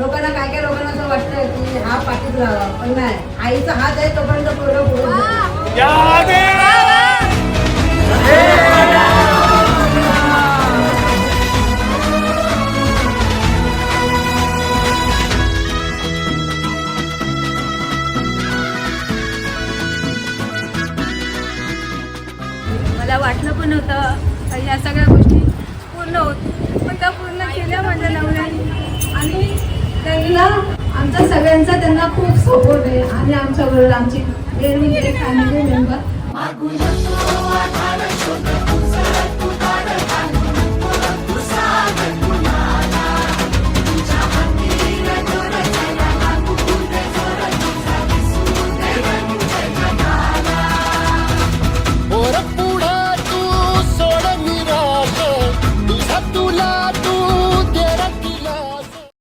लोकांना काय लोकांना असं वाटतं की हा पाठीत राहावा, पण नाही, आईचा हात आहे तोपर्यंत पोरं पुढे मला वाटलं पण होतं या सगळ्या गोष्टी पूर्ण होत, पण त्या पूर्ण केल्या माझ्या नवऱ्याने. आणि त्यांना आमच्या सगळ्यांचा त्यांना खूप सपोर्ट आहे. आणि आमच्याबरोबर आमची फॅमिली मेंबर